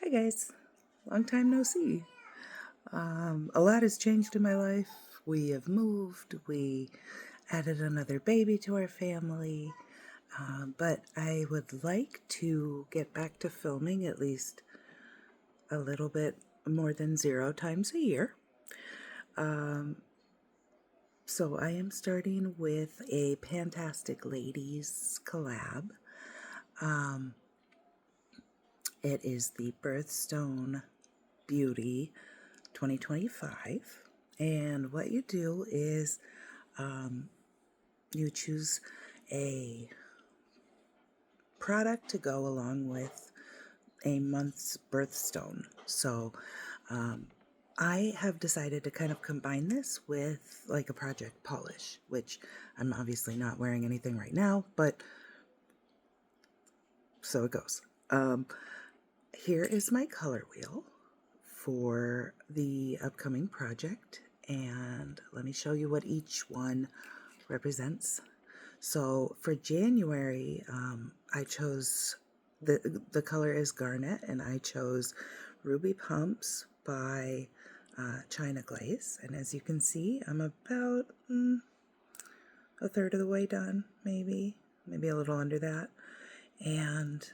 Hi guys, long time no see. A lot has changed in my life. We have moved, we added another baby to our family, but I would like to get back to filming at least a little bit more than 0 times a year. So I am starting with a Pantastic Ladies collab. It is the Birthstone Beauty 2025. And what you do is you choose a product to go along with a month's birthstone. So I have decided to kind of combine this with like a project polish, which I'm obviously not wearing anything right now, but so it goes. Here is my color wheel for the upcoming project, and let me show you what each one represents. So for January, I chose the color is garnet, and I chose Ruby Pumps by China Glaze. And as you can see, I'm about a third of the way done, maybe a little under that. And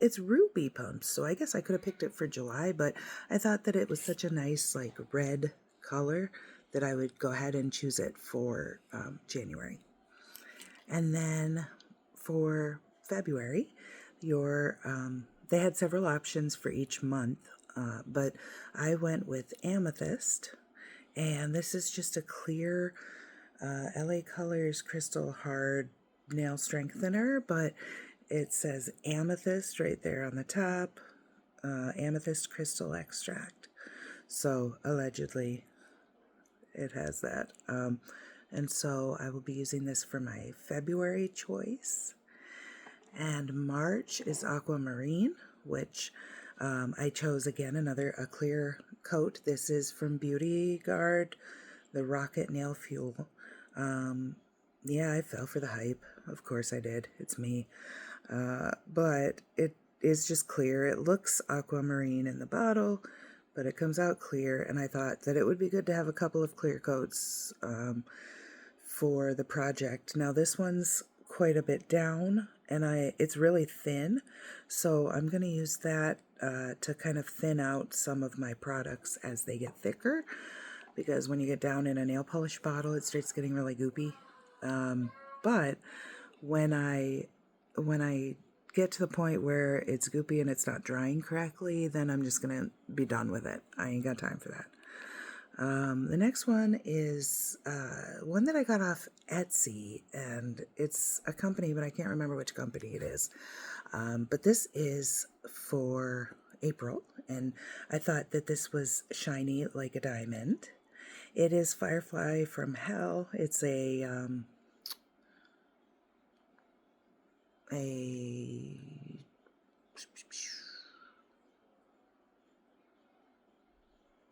it's Ruby Pumps, so I guess I could have picked it for July, but I thought that it was such a nice like red color that I would go ahead and choose it for January. And then for February, they had several options for each month, but I went with Amethyst, and this is just a clear LA Colors Crystal Hard Nail Strengthener, but it says Amethyst right there on the top, Amethyst Crystal Extract. So allegedly it has that. And so I will be using this for my February choice. And March is Aquamarine, which I chose again a clear coat. This is from Beauty Guard, the Rocket Nail Fuel. Yeah, I fell for the hype. Of course I did. It's me. But it is just clear. It looks aquamarine in the bottle, but it comes out clear. And I thought that it would be good to have a couple of clear coats for the project. Now this one's quite a bit down, and it's really thin, so I'm going to use that to kind of thin out some of my products as they get thicker, because when you get down in a nail polish bottle, it starts getting really goopy. But when I get to the point where it's goopy and it's not drying correctly, then I'm just going to be done with it. I ain't got time for that. The next one is one that I got off Etsy, and it's a company, but I can't remember which company it is. But this is for April, and I thought that this was shiny like a diamond. It is Firefly from Hell. It's a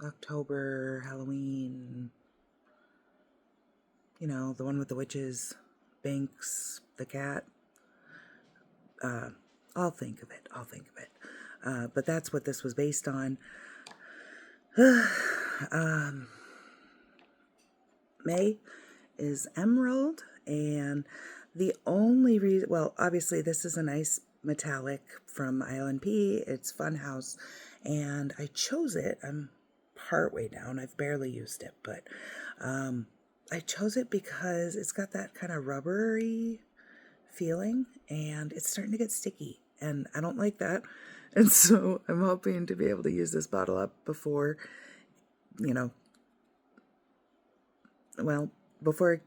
October, Halloween, the one with the witches, Binks, the cat. I'll think of it. But that's what this was based on. May is Emerald, and the only reason, well, obviously this is a nice metallic from ILNP. It's Funhouse, and I chose it. I'm partway down. I've barely used it, but I chose it because it's got that kind of rubbery feeling, and it's starting to get sticky, and I don't like that. And so I'm hoping to be able to use this bottle up before, before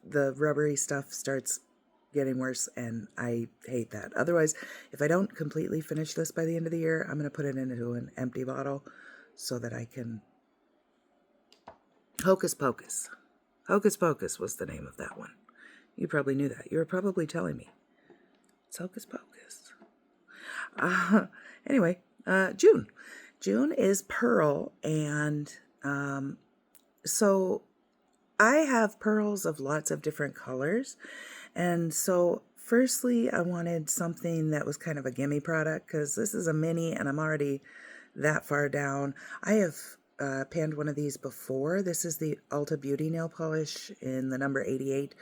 the rubbery stuff starts getting worse, and I hate that. Otherwise, if I don't completely finish this by the end of the year, I'm going to put it into an empty bottle so that I can... Hocus Pocus. Hocus Pocus was the name of that one. You probably knew that. You were probably telling me. It's Hocus Pocus. Anyway, June. June is Pearl, and so I have pearls of lots of different colors, and so Firstly, I wanted something that was kind of a gimme product because this is a mini and I'm already that far down. I have panned one of these before. This is the Ulta Beauty nail polish in the number 88.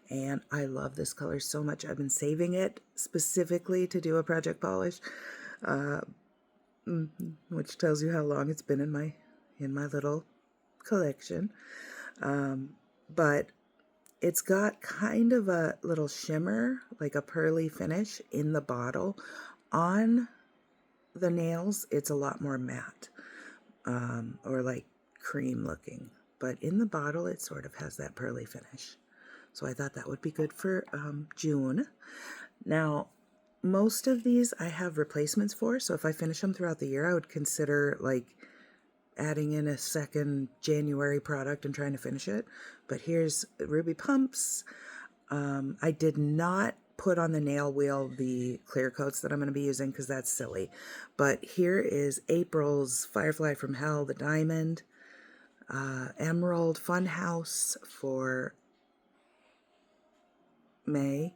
And I love this color so much. I've been saving it specifically to do a project polish, which tells you how long it's been in my little collection. But it's got kind of a little shimmer, like a pearly finish in the bottle. On the nails, it's a lot more matte, or like cream looking. But in the bottle, it sort of has that pearly finish. So I thought that would be good for June. Now, most of these I have replacements for, so if I finish them throughout the year, I would consider like adding in a second January product and trying to finish it. But here's Ruby Pumps. I did not put on the nail wheel the clear coats that I'm going to be using because that's silly. But here is April's Firefly from Hell, the Diamond. Emerald Funhouse for May.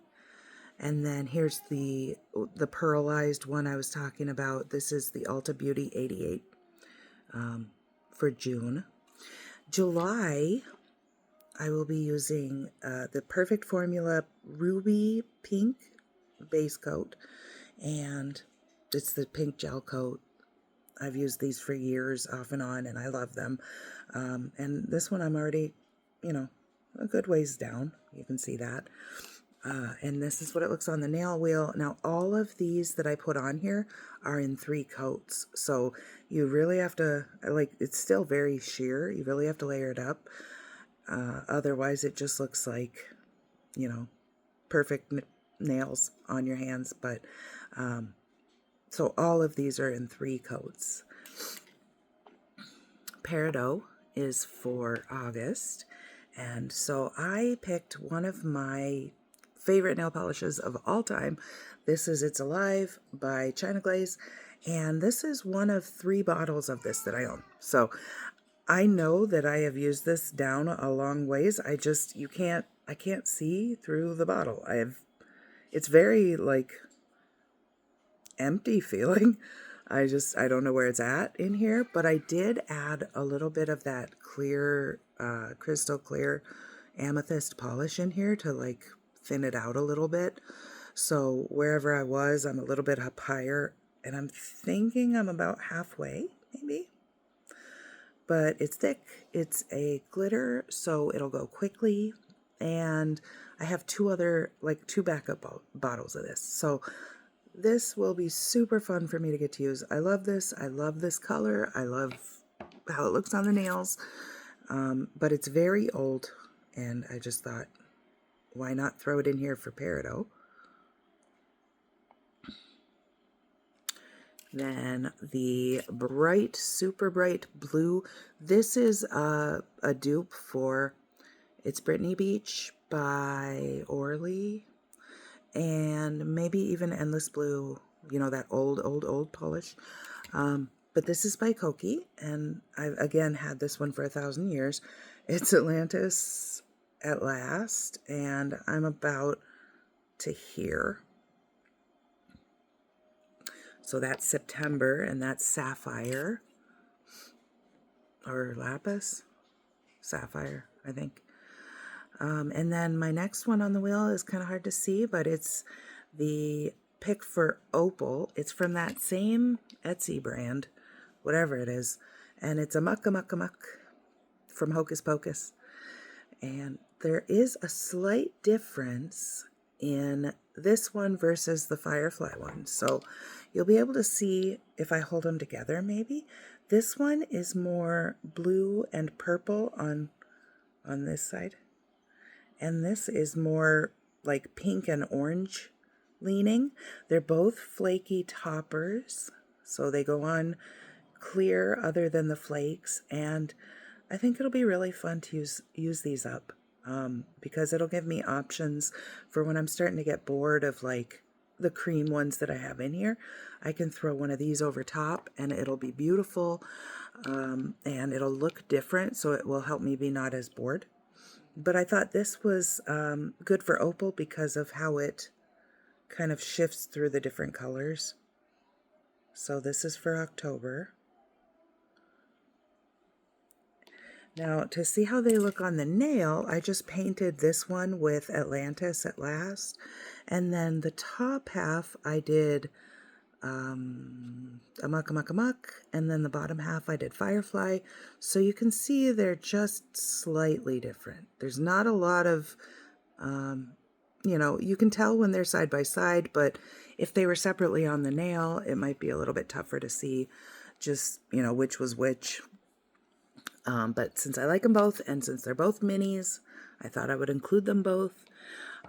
And then here's the pearlized one I was talking about. This is the Ulta Beauty 88 for June. July, I will be using the Perfect Formula Ruby Pink base coat. And it's the pink gel coat. I've used these for years off and on, and I love them. And this one I'm already, a good ways down. You can see that. And this is what it looks on the nail wheel. Now, all of these that I put on here are in 3 coats. So you really have to, it's still very sheer. You really have to layer it up. Otherwise, it just looks like, perfect nails on your hands. But, so all of these are in 3 coats. Peridot is for August. And so I picked one of my favorite nail polishes of all time. This is It's Alive by China Glaze, and this is one of 3 bottles of this that I own. So I know that I have used this down a long ways. I can't see through the bottle. It's very empty feeling. I don't know where it's at in here, but I did add a little bit of that clear, crystal clear amethyst polish in here to thin it out a little bit. So wherever I was, I'm a little bit up higher, and I'm thinking I'm about halfway, maybe. But it's thick. It's a glitter, so it'll go quickly. And I have 2 backup bottles of this. So this will be super fun for me to get to use. I love this. I love this color. I love how it looks on the nails. But it's very old, and I just thought, why not throw it in here for Peridot? Then the bright, super bright blue. This is a dupe for It's Brittany Beach by Orly. And maybe even Endless Blue, that old polish. But this is by Koki, and I've, again, had this one for 1,000 years. It's Atlantis at last, and I'm about to here. So that's September, and that's Sapphire, or Lapis? Sapphire, I think. And then my next one on the wheel is kind of hard to see, but it's the pick for Opal. It's from that same Etsy brand, whatever it is, and it's a Muck from Hocus Pocus. And there is a slight difference in this one versus the Firefly one. So you'll be able to see if I hold them together, maybe. This one is more blue and purple on this side. And this is more like pink and orange leaning. They're both flaky toppers, so they go on clear other than the flakes. And I think it'll be really fun to use these up, because it'll give me options for when I'm starting to get bored of the cream ones that I have in here. I can throw one of these over top, and it'll be beautiful, and it'll look different, so it will help me be not as bored. But I thought this was good for Opal because of how it kind of shifts through the different colors. So this is for October. Now, to see how they look on the nail, I just painted this one with Atlantis at last. And then the top half, I did Amok, Amok, Amok. And then the bottom half, I did Firefly. So you can see they're just slightly different. There's not a lot of, you know, you can tell when they're side by side, but if they were separately on the nail, it might be a little bit tougher to see just, you know, which was which. But since I like them both, and since they're both minis, I thought I would include them both.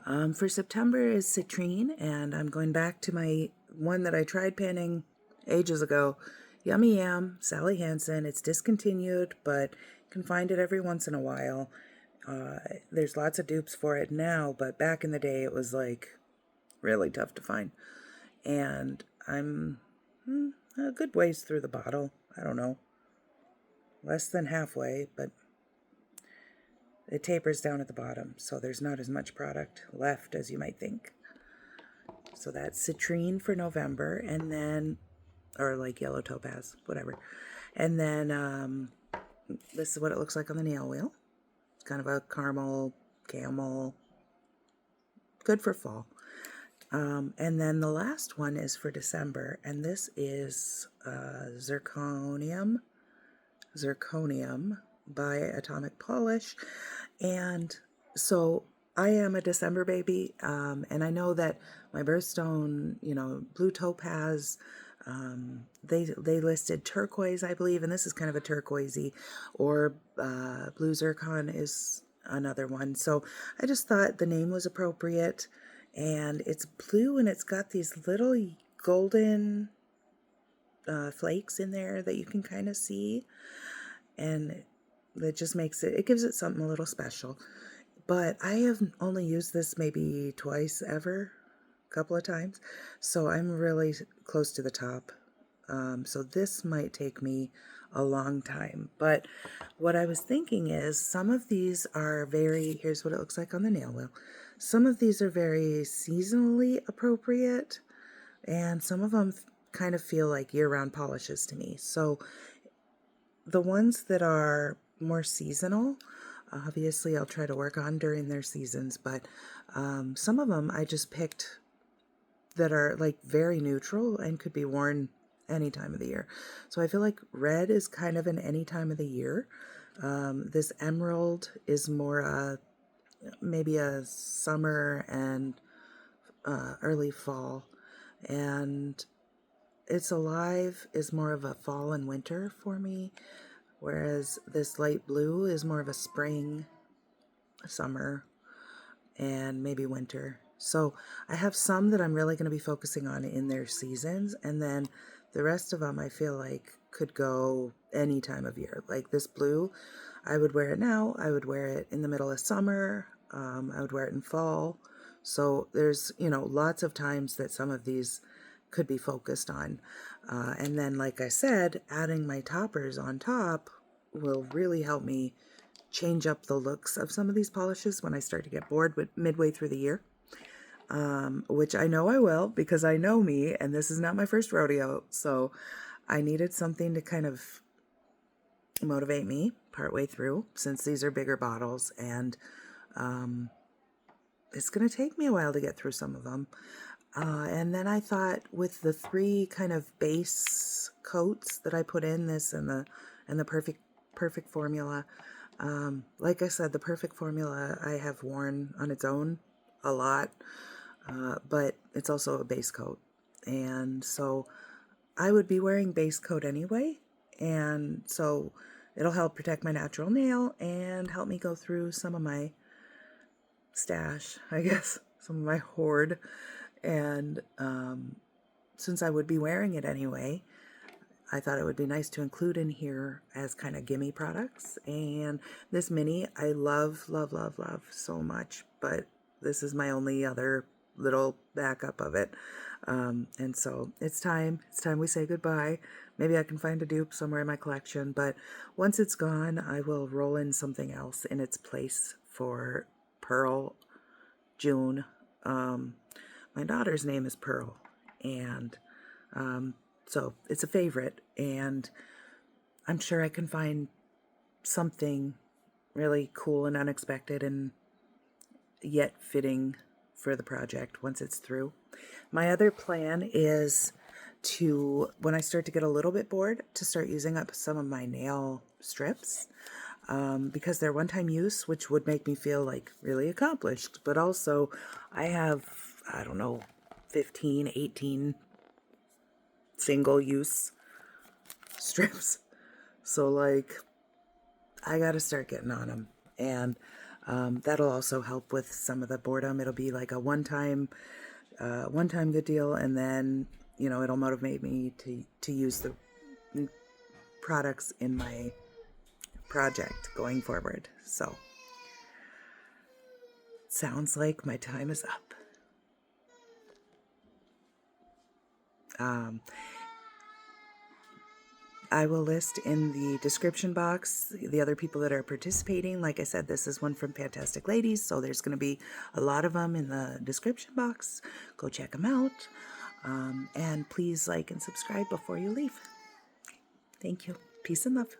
For September is Citrine, and I'm going back to my one that I tried panning ages ago, Yummy Yam, Sally Hansen. It's discontinued, but you can find it every once in a while. There's lots of dupes for it now, but back in the day it was like really tough to find. And I'm a good ways through the bottle. I don't know. Less than halfway, but it tapers down at the bottom, so there's not as much product left as you might think. So that's Citrine for November, and then, or like Yellow Topaz, whatever. And then this is what it looks like on the nail wheel. It's kind of a caramel, camel, good for fall. And then the last one is for December, and this is Zirconium by Atomic Polish. And so I am a December baby, and I know that my Birthstone, you know, blue topaz, they listed turquoise, I believe, and this is kind of a turquoisey, or blue zircon is another one. So I just thought the name was appropriate, and it's blue, and it's got these little golden flakes in there that you can kind of see, and that just makes it gives it something a little special. But I have only used this maybe twice ever, a couple of times, so I'm really close to the top. So this might take me a long time. But what I was thinking is some of these are here's what it looks like on the nail wheel. Some of these are very seasonally appropriate, and some of them kind of feel like year-round polishes to me. So the ones that are more seasonal, obviously I'll try to work on during their seasons, but some of them I just picked that are like very neutral and could be worn any time of the year. So I feel like red is kind of an any time of the year. This emerald is more maybe a summer and early fall, and It's Alive is more of a fall and winter for me, whereas this light blue is more of a spring, summer, and maybe winter. So I have some that I'm really going to be focusing on in their seasons, and then the rest of them I feel like could go any time of year. Like this blue, I would wear it now, I would wear it in the middle of summer, I would wear it in fall. So there's, you know, lots of times that some of these could be focused on. And then, like I said, adding my toppers on top will really help me change up the looks of some of these polishes when I start to get bored with midway through the year. Which I know I will, because I know me, and this is not my first rodeo. So I needed something to kind of motivate me partway through, since these are bigger bottles, and it's going to take me a while to get through some of them. And then I thought, with the 3 kind of base coats that I put in this and the perfect formula, like I said, the perfect formula I have worn on its own a lot, but it's also a base coat, and so I would be wearing base coat anyway, and so it'll help protect my natural nail and help me go through some of my stash, I guess, some of my hoard. And since I would be wearing it anyway, I thought it would be nice to include in here as kind of gimme products. And this mini I love, love, love, love so much, but this is my only other little backup of it. And so it's time we say goodbye. Maybe I can find a dupe somewhere in my collection, but once it's gone, I will roll in something else in its place for Pearl June. my daughter's name is Pearl, and so it's a favorite, and I'm sure I can find something really cool and unexpected and yet fitting for the project once it's through. My other plan is to, when I start to get a little bit bored, to start using up some of my nail strips, because they're one-time use, which would make me feel like really accomplished. But also, I have, I don't know, 15, 18 single-use strips. So, like, I got to start getting on them. And that'll also help with some of the boredom. It'll be like a one-time good deal, and then, you know, it'll motivate me to use the products in my project going forward. So, sounds like my time is up. I will list in the description box the other people that are participating. Like I said, this is one from Pantastic Ladies, so there's going to be a lot of them in the description box. Go check them out. And please like and subscribe before you leave. Thank you. Peace and love.